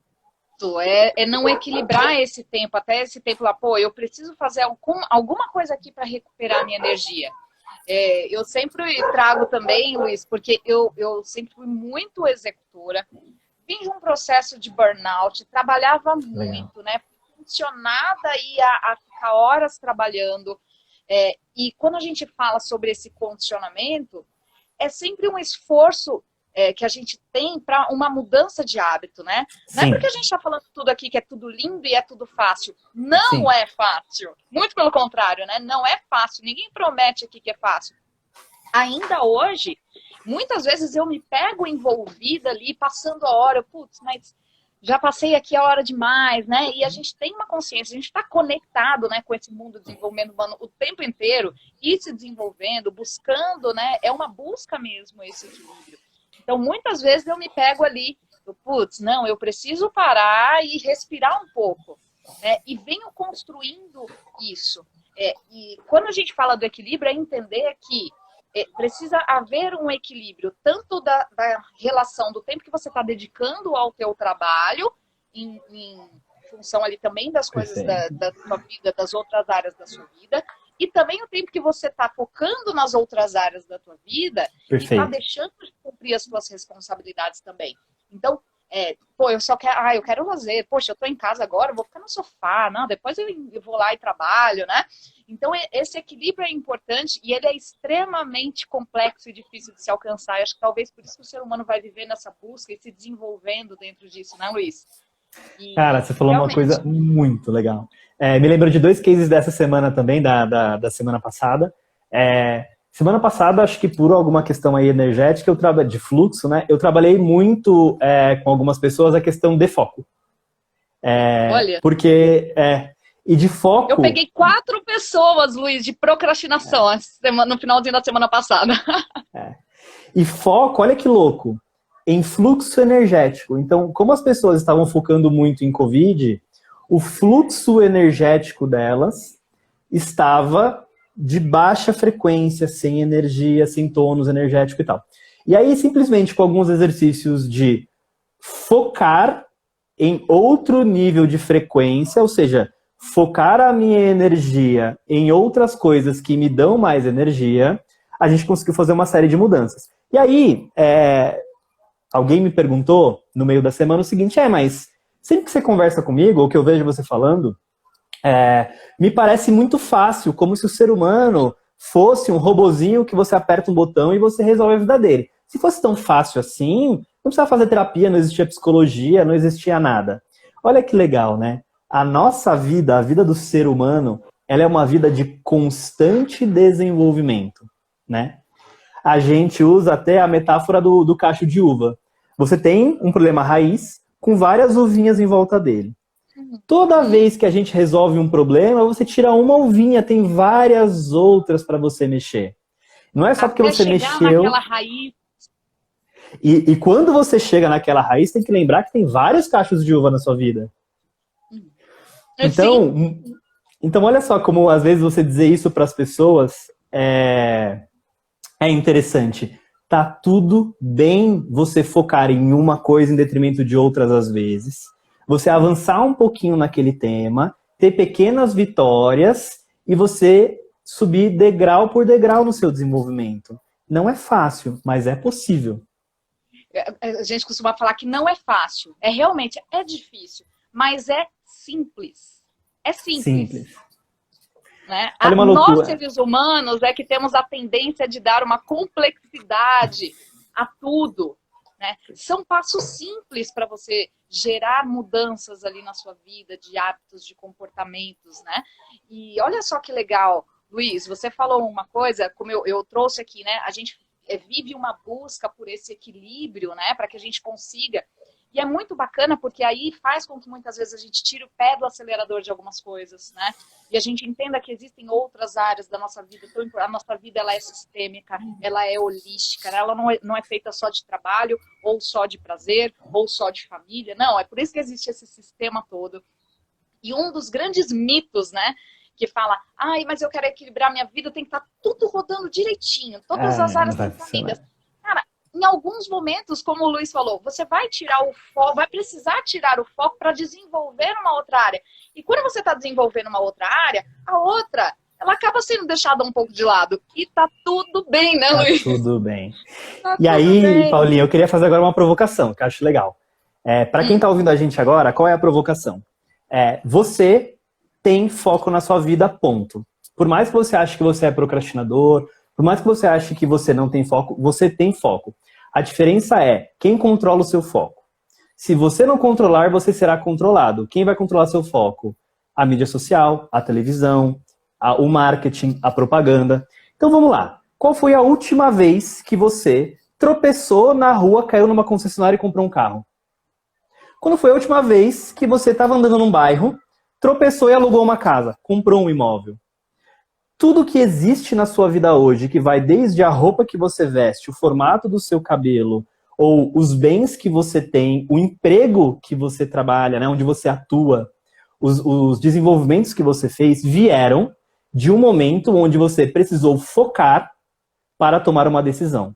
É não equilibrar esse tempo, até esse tempo lá, pô, eu preciso fazer alguma coisa aqui para recuperar a minha energia. Eu sempre trago também, Luiz, porque eu sempre fui muito executora, vim de um processo de burnout, trabalhava muito, né? Funcionada aí a ficar horas trabalhando. E quando a gente fala sobre esse condicionamento, é sempre um esforço que a gente tem para uma mudança de hábito, né? Não é porque a gente está falando tudo aqui que é tudo lindo e é tudo fácil. Não é fácil. Muito pelo contrário, né? Não é fácil. Ninguém promete aqui que é fácil. Ainda hoje, muitas vezes eu me pego envolvida ali, passando a hora, putz, mas já passei aqui a hora demais, né? E a gente tem uma consciência, a gente está conectado, né, com esse mundo do desenvolvimento humano o tempo inteiro, e se desenvolvendo, buscando, né? É uma busca mesmo esse equilíbrio. Então, muitas vezes eu me pego ali, putz, não, eu preciso parar e respirar um pouco, né? E venho construindo isso. E quando a gente fala do equilíbrio, é entender que precisa haver um equilíbrio, tanto da relação do tempo que você está dedicando ao teu trabalho, em função ali também das coisas da sua vida, das outras áreas da sua vida, e também o tempo que você está focando nas outras áreas da tua vida e está deixando de cumprir as suas responsabilidades também. Então, eu quero lazer, poxa, eu estou em casa agora, eu vou ficar no sofá, não, depois eu vou lá e trabalho, né? Então, esse equilíbrio é importante e ele é extremamente complexo e difícil de se alcançar. E acho que talvez por isso que o ser humano vai viver nessa busca e se desenvolvendo dentro disso, né, Luiz? Cara, você falou uma coisa muito legal. Me lembro de 2 cases dessa semana também, da semana passada. Semana passada, acho que por alguma questão aí energética, de fluxo, né? Eu trabalhei muito com algumas pessoas a questão de foco. Olha. Porque... E de foco... Eu peguei 4 pessoas, Luiz, de procrastinação no finalzinho da semana passada. E foco, olha que louco, em fluxo energético. Então, como as pessoas estavam focando muito em Covid, o fluxo energético delas estava de baixa frequência, sem energia, sem tônus energético e tal. E aí, simplesmente, com alguns exercícios de focar em outro nível de frequência, ou seja, focar a minha energia em outras coisas que me dão mais energia, a gente conseguiu fazer uma série de mudanças. E aí, alguém me perguntou no meio da semana o seguinte, mas sempre que você conversa comigo, ou que eu vejo você falando, me parece muito fácil, como se o ser humano fosse um robozinho que você aperta um botão e você resolve a vida dele. Se fosse tão fácil assim, não precisava fazer terapia, não existia psicologia, não existia nada. Olha que legal, né? A nossa vida, a vida do ser humano, ela é uma vida de constante desenvolvimento, né? A gente usa até a metáfora do cacho de uva. Você tem um problema raiz com várias uvinhas em volta dele. Toda vez que a gente resolve um problema, você tira uma uvinha, tem várias outras para você mexer. Não é só porque você mexeu... naquela raiz. E quando você chega naquela raiz, tem que lembrar que tem vários cachos de uva na sua vida. Então, olha só como às vezes você dizer isso para as pessoas é interessante. Tá tudo bem você focar em uma coisa em detrimento de outras às vezes. Você avançar um pouquinho naquele tema, ter pequenas vitórias e você subir degrau por degrau no seu desenvolvimento. Não é fácil, mas é possível. A gente costuma falar que não é fácil. Realmente é difícil, mas é simples. É simples. Né? Nós, seres humanos, é que temos a tendência de dar uma complexidade a tudo. Né? São passos simples para você gerar mudanças ali na sua vida, de hábitos, de comportamentos. Né? E olha só que legal, Luiz, você falou uma coisa, como eu trouxe aqui, né? A gente vive uma busca por esse equilíbrio, né? Para que a gente consiga. E é muito bacana porque aí faz com que muitas vezes a gente tire o pé do acelerador de algumas coisas, né? E a gente entenda que existem outras áreas da nossa vida. A nossa vida ela é sistêmica, ela é holística, né? Ela não é feita só de trabalho, ou só de prazer, ou só de família. Não, é por isso que existe esse sistema todo. E um dos grandes mitos, né? Que fala, mas eu quero equilibrar minha vida, tem que estar tudo rodando direitinho, todas as áreas definidas. Cara, em alguns momentos, como o Luiz falou, você vai tirar o foco, vai precisar tirar o foco para desenvolver uma outra área. E quando você está desenvolvendo uma outra área, a outra, ela acaba sendo deixada um pouco de lado. E tá tudo bem, né, Luiz? Tá tudo bem. E aí, Paulinha, eu queria fazer agora uma provocação, que eu acho legal. Para quem está ouvindo a gente agora, qual é a provocação? Você tem foco na sua vida, ponto. Por mais que você ache que você é procrastinador, por mais que você ache que você não tem foco, você tem foco. A diferença é quem controla o seu foco. Se você não controlar, você será controlado. Quem vai controlar seu foco? A mídia social, a televisão, o marketing, a propaganda. Então vamos lá. Qual foi a última vez que você tropeçou na rua, caiu numa concessionária e comprou um carro? Quando foi a última vez que você estava andando num bairro, tropeçou e alugou uma casa, comprou um imóvel? Tudo que existe na sua vida hoje, que vai desde a roupa que você veste, o formato do seu cabelo, ou os bens que você tem, o emprego que você trabalha, né, onde você atua, os desenvolvimentos que você fez, vieram de um momento onde você precisou focar para tomar uma decisão.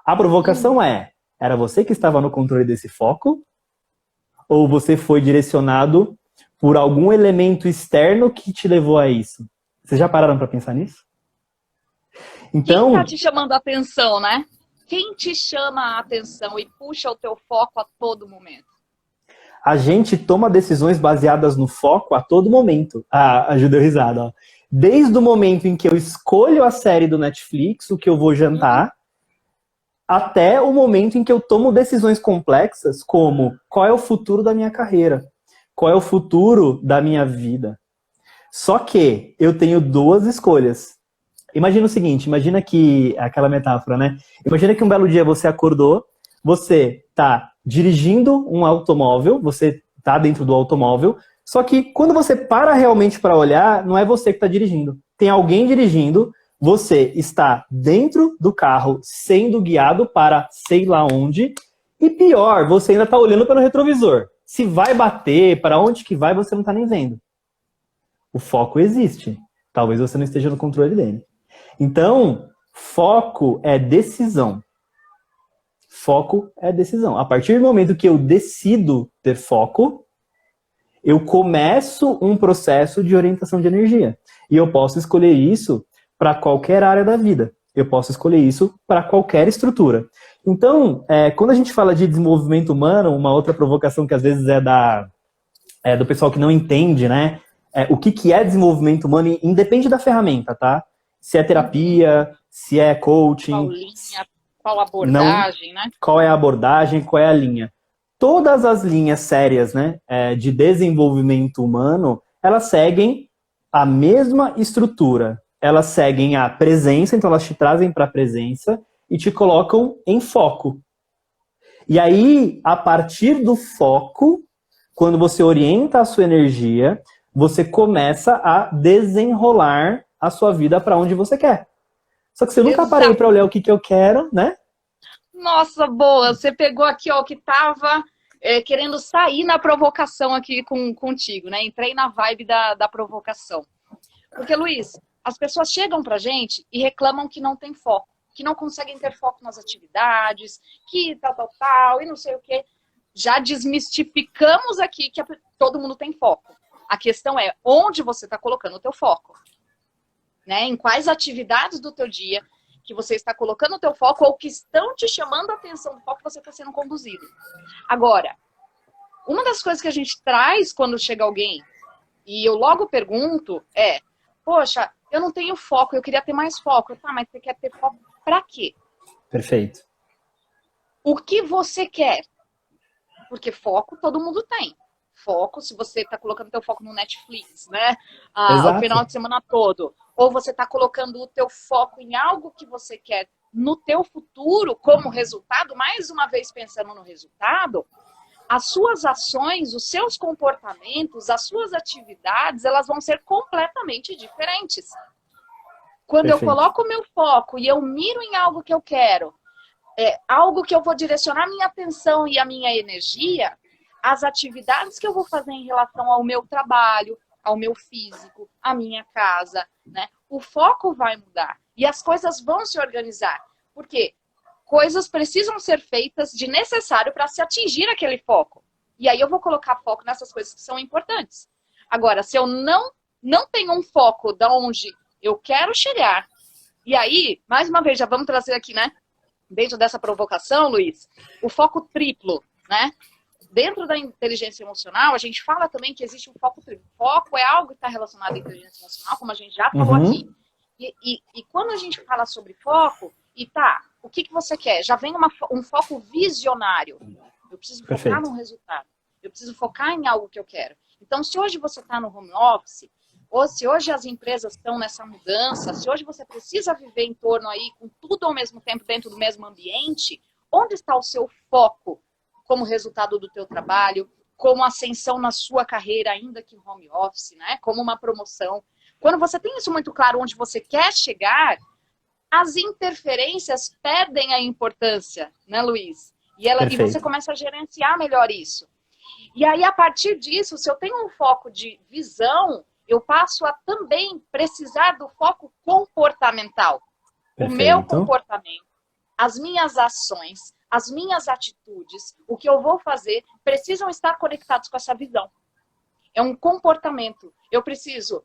A provocação era você que estava no controle desse foco? Ou você foi direcionado por algum elemento externo que te levou a isso? Vocês já pararam para pensar nisso? Então, quem está te chamando a atenção, né? Quem te chama a atenção e puxa o teu foco a todo momento? A gente toma decisões baseadas no foco a todo momento. Ajuda eu risada, ó. Desde o momento em que eu escolho a série do Netflix, o que eu vou jantar, até o momento em que eu tomo decisões complexas, como qual é o futuro da minha carreira, qual é o futuro da minha vida. Só que eu tenho duas escolhas. Imagina o seguinte, imagina que, aquela metáfora, né? Imagina que um belo dia você acordou, você tá dirigindo um automóvel, você tá dentro do automóvel, só que quando você para realmente para olhar, não é você que está dirigindo. Tem alguém dirigindo, você está dentro do carro, sendo guiado para sei lá onde, e pior, você ainda está olhando pelo retrovisor. Se vai bater, para onde que vai, você não está nem vendo. O foco existe. Talvez você não esteja no controle dele. Então, foco é decisão. Foco é decisão. A partir do momento que eu decido ter foco, eu começo um processo de orientação de energia. E eu posso escolher isso para qualquer área da vida. Eu posso escolher isso para qualquer estrutura. Então, quando a gente fala de desenvolvimento humano, uma outra provocação que às vezes é do pessoal que não entende, né? O que é desenvolvimento humano, independe da ferramenta, tá? Se é terapia, se é coaching. Qual linha, qual abordagem, né? Qual é a abordagem, qual é a linha. Todas as linhas sérias, né, de desenvolvimento humano, elas seguem a mesma estrutura. Elas seguem a presença, então elas te trazem para a presença e te colocam em foco. E aí, a partir do foco, quando você orienta a sua energia, você começa a desenrolar a sua vida para onde você quer. Só que você nunca parei para olhar o que eu quero, né? Nossa, boa! Você pegou aqui ó, o que estava querendo sair na provocação aqui contigo, né? Entrei na vibe da provocação. Porque, Luiz, as pessoas chegam pra gente e reclamam que não tem foco, que não conseguem ter foco nas atividades, que tal, e não sei o quê. Já desmistificamos aqui que todo mundo tem foco. A questão é onde você está colocando o teu foco. Né? Em quais atividades do teu dia que você está colocando o teu foco ou que estão te chamando a atenção do foco que você está sendo conduzido. Agora, uma das coisas que a gente traz quando chega alguém, e eu logo pergunto, poxa, eu não tenho foco, eu queria ter mais foco. Tá, mas você quer ter foco para quê? Perfeito. O que você quer? Porque foco todo mundo tem. Foco, se você está colocando teu foco no Netflix, né? O final de semana todo. Ou você está colocando o teu foco em algo que você quer no teu futuro como resultado, mais uma vez pensando no resultado, as suas ações, os seus comportamentos, as suas atividades, elas vão ser completamente diferentes. Quando eu coloco o meu foco e eu miro em algo que eu quero, algo que eu vou direcionar a minha atenção e a minha energia, as atividades que eu vou fazer em relação ao meu trabalho, ao meu físico, à minha casa, né? O foco vai mudar e as coisas vão se organizar. Por quê? Coisas precisam ser feitas de necessário para se atingir aquele foco. E aí eu vou colocar foco nessas coisas que são importantes. Agora, se eu não tenho um foco de onde eu quero chegar, e aí, mais uma vez, já vamos trazer aqui, né? Dentro dessa provocação, Luiz, o foco triplo, né? Dentro da inteligência emocional, a gente fala também que existe um foco triplo. Foco é algo que está relacionado à inteligência emocional, como a gente já falou aqui. E quando a gente fala sobre foco, E tá, o que você quer? Já vem um foco visionário. Eu preciso focar num resultado. Eu preciso focar em algo que eu quero. Então, se hoje você está no home office, ou se hoje as empresas estão nessa mudança, se hoje você precisa viver em torno aí com tudo ao mesmo tempo dentro do mesmo ambiente, onde está o seu foco como resultado do teu trabalho, como ascensão na sua carreira, ainda que em home office, né? Como uma promoção. Quando você tem isso muito claro onde você quer chegar, as interferências perdem a importância, né, Luiz? E você começa a gerenciar melhor isso. E aí, a partir disso, se eu tenho um foco de visão, eu passo a também precisar do foco comportamental. Perfeito. O meu comportamento, as minhas ações, as minhas atitudes, o que eu vou fazer, precisam estar conectados com essa visão. É um comportamento. Eu preciso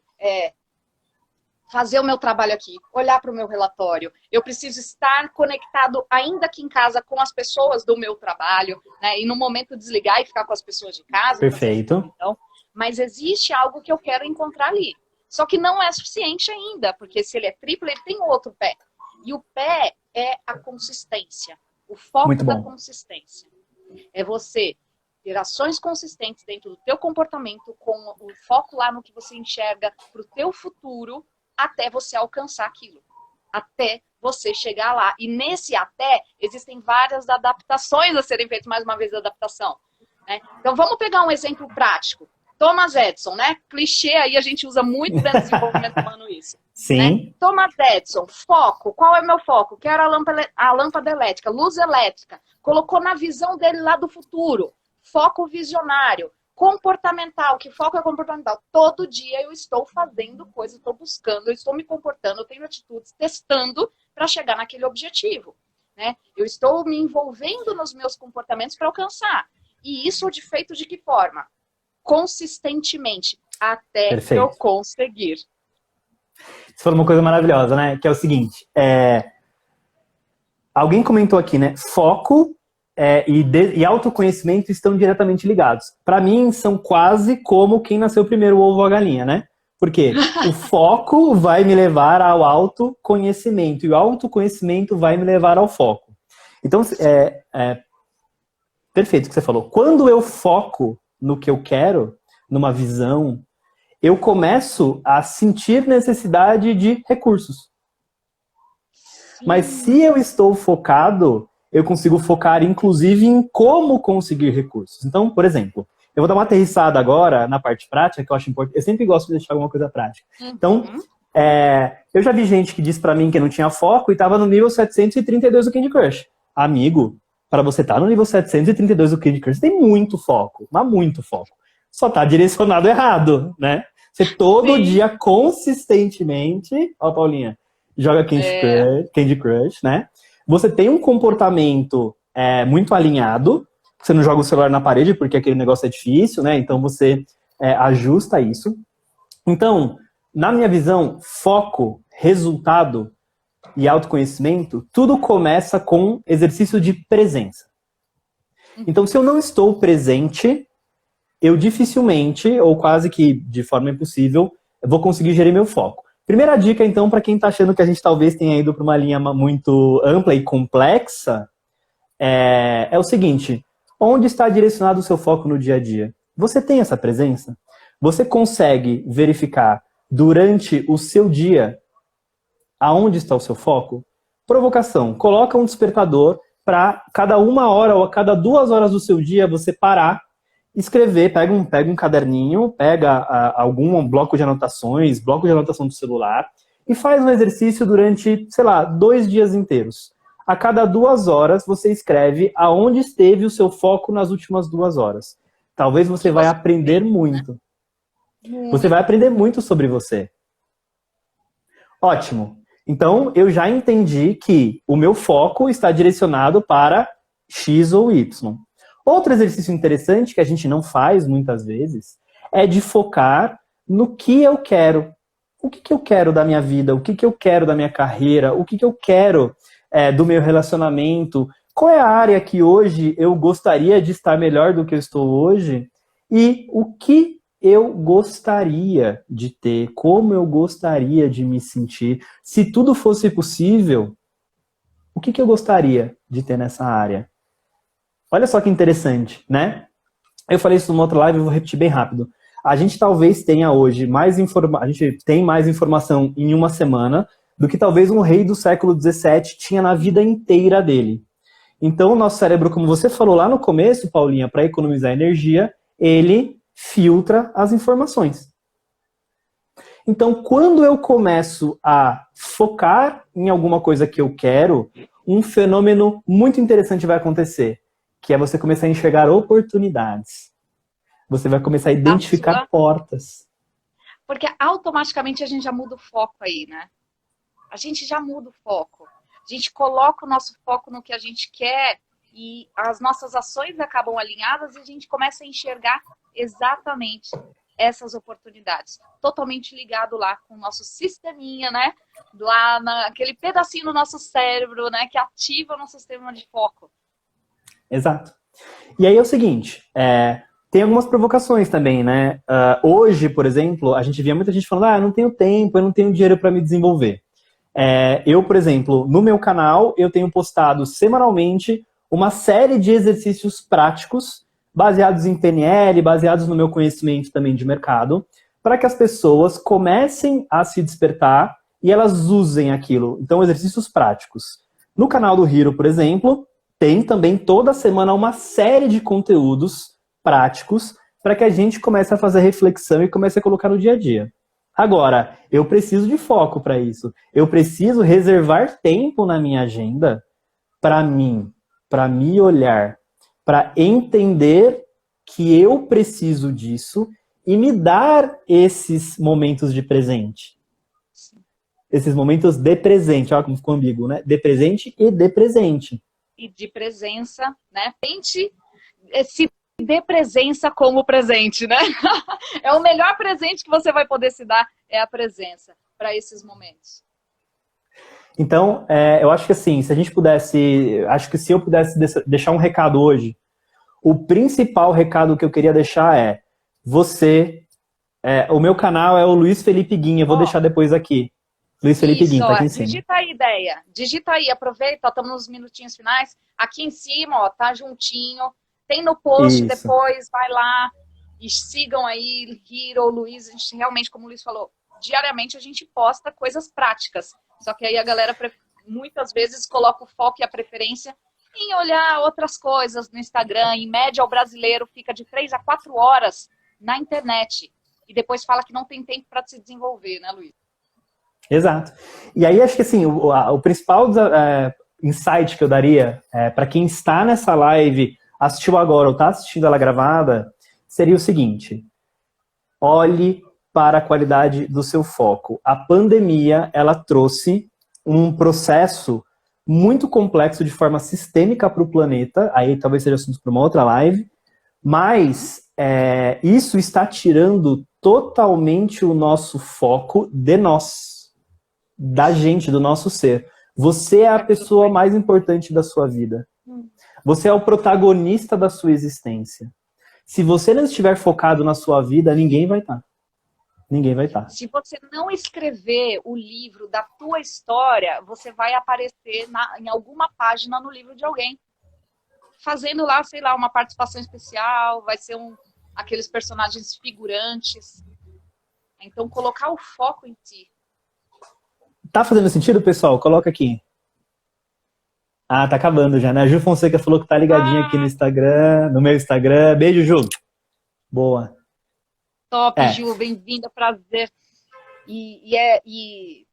fazer o meu trabalho aqui, olhar para o meu relatório. Eu preciso estar conectado, ainda aqui em casa, com as pessoas do meu trabalho, né? E no momento desligar e ficar com as pessoas de casa. Perfeito. Então, mas existe algo que eu quero encontrar ali. Só que não é suficiente ainda, porque se ele é triplo, ele tem outro pé. E o pé é a consistência. O foco da consistência. É você ter ações consistentes dentro do teu comportamento, com o foco lá no que você enxerga para o teu futuro, até você alcançar aquilo. Até você chegar lá. E nesse até, existem várias adaptações a serem feitas, mais uma vez, adaptação. Né? Então, vamos pegar um exemplo prático. Thomas Edison, né? Clichê aí, a gente usa muito dentro do desenvolvimento humano isso. Sim. Né? Thomas Edison, foco. Qual é o meu foco? Quero a lâmpada elétrica, luz elétrica. Colocou na visão dele lá do futuro. Foco visionário. Comportamental, que foco é comportamental. Todo dia eu estou fazendo coisas, estou buscando, eu estou me comportando, eu tenho atitudes, testando para chegar naquele objetivo. Né? Eu estou me envolvendo nos meus comportamentos para alcançar. E isso de feito de que forma? Consistentemente, até eu conseguir. Você falou uma coisa maravilhosa, né? Que é o seguinte, alguém comentou aqui, né? Foco e autoconhecimento estão diretamente ligados. Para mim, são quase como quem nasceu primeiro, o ovo ou a galinha, né? Porque o foco vai me levar ao autoconhecimento e o autoconhecimento vai me levar ao foco. Então, perfeito o que você falou. Quando eu foco no que eu quero, numa visão, eu começo a sentir necessidade de recursos. Sim. Mas se eu estou focado, eu consigo focar, inclusive, em como conseguir recursos. Então, por exemplo, eu vou dar uma aterrissada agora na parte prática, que eu acho importante. Eu sempre gosto de deixar alguma coisa prática. Então, eu já vi gente que disse pra mim que não tinha foco e estava no nível 732 do Candy Crush. Amigo, para você estar no nível 732 do Candy Crush, tem muito foco, mas muito foco. Só tá direcionado errado, né? Você todo dia, consistentemente... Ó, Paulinha, joga Candy Crush, né? Você tem um comportamento muito alinhado. Você não joga o celular na parede porque aquele negócio é difícil, né? Então você ajusta isso. Então, na minha visão, foco, resultado e autoconhecimento, tudo começa com exercício de presença. Então, se eu não estou presente, eu dificilmente, ou quase que de forma impossível, vou conseguir gerir meu foco. Primeira dica, então, para quem está achando que a gente talvez tenha ido para uma linha muito ampla e complexa, é o seguinte: onde está direcionado o seu foco no dia a dia? Você tem essa presença? Você consegue verificar durante o seu dia aonde está o seu foco? Provocação. Coloca um despertador para cada 1 hora ou a cada 2 horas do seu dia você parar, escrever, pega um caderninho, pega algum bloco de anotações, bloco de anotação do celular e faz um exercício durante, sei lá, 2 dias inteiros. A cada 2 horas você escreve aonde esteve o seu foco nas últimas 2 horas. Talvez você vai aprender muito. Você vai aprender muito sobre você. Ótimo. Então, eu já entendi que o meu foco está direcionado para X ou Y. Outro exercício interessante que a gente não faz muitas vezes é de focar no que eu quero. O que eu quero da minha vida? O que eu quero da minha carreira? O que eu quero do meu relacionamento? Qual é a área que hoje eu gostaria de estar melhor do que eu estou hoje? E o que eu gostaria de ter? Como eu gostaria de me sentir? Se tudo fosse possível, O que eu gostaria de ter nessa área? Olha só que interessante, né? Eu falei isso numa outra live, eu vou repetir bem rápido. A gente talvez tenha hoje a gente tem mais informação em uma semana do que talvez um rei do século XVII tinha na vida inteira dele. Então, o nosso cérebro, como você falou lá no começo, Paulinha, para economizar energia, ele filtra as informações. Então, quando eu começo a focar em alguma coisa que eu quero, um fenômeno muito interessante vai acontecer, que é você começar a enxergar oportunidades. Você vai começar a identificar portas. Porque automaticamente a gente já muda o foco aí, né? A gente já muda o foco. A gente coloca o nosso foco no que a gente quer e as nossas ações acabam alinhadas e a gente começa a enxergar exatamente essas oportunidades. Totalmente ligado lá com o nosso sisteminha, né? Lá naquele pedacinho do nosso cérebro, né? Que ativa o nosso sistema de foco. Exato. E aí é o seguinte, tem algumas provocações também, né? Hoje, por exemplo, a gente via muita gente falando, eu não tenho tempo, eu não tenho dinheiro para me desenvolver. Eu, por exemplo, no meu canal, eu tenho postado semanalmente uma série de exercícios práticos, baseados em PNL, baseados no meu conhecimento também de mercado, para que as pessoas comecem a se despertar e elas usem aquilo. Então, exercícios práticos. No canal do Hiro, por exemplo, tem também toda semana uma série de conteúdos práticos para que a gente comece a fazer reflexão e comece a colocar no dia a dia. Agora, eu preciso de foco para isso. Eu preciso reservar tempo na minha agenda para mim, para me olhar, para entender que eu preciso disso e me dar esses momentos de presente. Esses momentos de presente, olha como ficou ambíguo, né? De presente e de presente. E de presença, né? Tente se dê presença como presente, né? É o melhor presente que você vai poder se dar, é a presença para esses momentos. Então, eu acho que assim, se a gente pudesse, acho que se eu pudesse deixar um recado hoje, o principal recado que eu queria deixar é, o meu canal é o Luiz Felipe Guinha, eu vou deixar depois aqui. Luiz Felipe Guinha, tá aqui em cima. Digita aí, ideia. Digita aí, aproveita, estamos nos minutinhos finais. Aqui em cima, ó, tá juntinho. Tem no post depois, vai lá e sigam aí, Hiro, Luiz. A gente realmente, como o Luiz falou, diariamente a gente posta coisas práticas. Só que aí a galera muitas vezes coloca o foco e a preferência em olhar outras coisas no Instagram. Em média, o brasileiro fica de 3 a 4 horas na internet. E depois fala que não tem tempo para se desenvolver, né, Luiz? Exato. E aí acho que assim, o principal insight que eu daria para quem está nessa live, assistiu agora ou está assistindo ela gravada, seria o seguinte: olhe para a qualidade do seu foco. A pandemia, ela trouxe um processo muito complexo de forma sistêmica para o planeta, aí talvez seja assunto para uma outra live, mas isso está tirando totalmente o nosso foco de nós. Da gente, do nosso ser. Você é a pessoa mais importante da sua vida. Você é o protagonista da sua existência. Se você não estiver focado na sua vida, ninguém vai estar. Ninguém vai estar. Se você não escrever o livro da tua história, você vai aparecer em alguma página no livro de alguém. Fazendo lá, sei lá, uma participação especial, vai ser aqueles personagens figurantes. Então, colocar o foco em ti. Tá fazendo sentido, pessoal? Coloca aqui. Ah, tá acabando já, né? A Ju Fonseca falou que tá ligadinha aqui no Instagram, no meu Instagram. Beijo, Ju. Boa. Top, Ju. Bem-vinda, prazer. E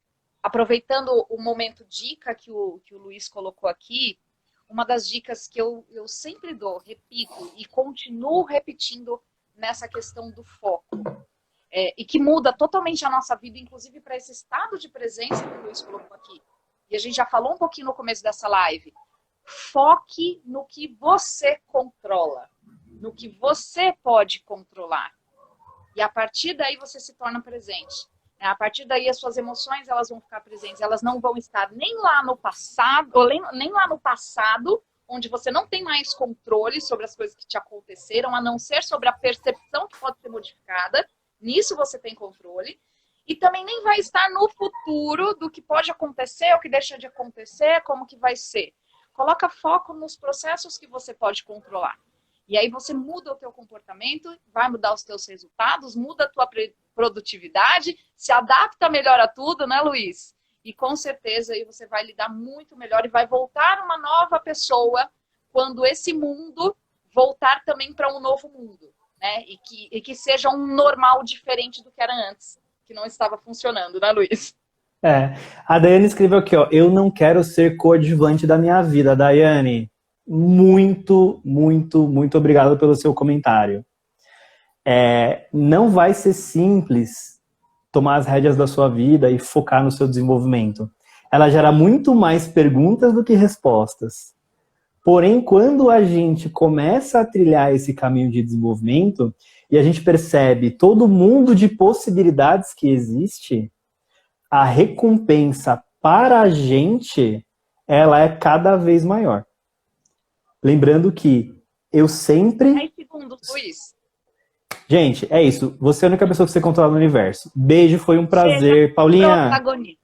aproveitando o momento dica que o Luiz colocou aqui, uma das dicas que eu sempre dou, repito, e continuo repetindo nessa questão do foco. E que muda totalmente a nossa vida, inclusive para esse estado de presença que o Luiz colocou aqui. E a gente já falou um pouquinho no começo dessa live. Foque no que você controla, no que você pode controlar. E a partir daí você se torna presente. A partir daí as suas emoções elas vão ficar presentes. Elas não vão estar nem lá no passado, ou nem lá no passado, onde você não tem mais controle sobre as coisas que te aconteceram, a não ser sobre a percepção que pode ser modificada. Nisso você tem controle. e também nem vai estar no futuro do que pode acontecer, o que deixa de acontecer, como que vai ser. Coloca foco nos processos que você pode controlar. E aí você muda o teu comportamento, vai mudar os teus resultados, muda a tua produtividade, se adapta melhor a tudo, né, Luiz? E com certeza aí você vai lidar muito melhor e vai voltar uma nova pessoa quando esse mundo voltar também para um novo mundo, né? E que seja um normal diferente do que era antes, que não estava funcionando, né, Luiz? A Daiane escreveu aqui, ó, eu não quero ser coadjuvante da minha vida. Daiane, muito, muito, muito obrigado pelo seu comentário. Não vai ser simples tomar as rédeas da sua vida e focar no seu desenvolvimento. Ela gera muito mais perguntas do que respostas. Porém, quando a gente começa a trilhar esse caminho de desenvolvimento e a gente percebe todo o mundo de possibilidades que existe, a recompensa para a gente, ela é cada vez maior. Lembrando que eu sempre... 10 segundos, Luiz. Gente, é isso. Você é a única pessoa que você controla no universo. Beijo, foi um prazer. Seja Paulinha... protagonista.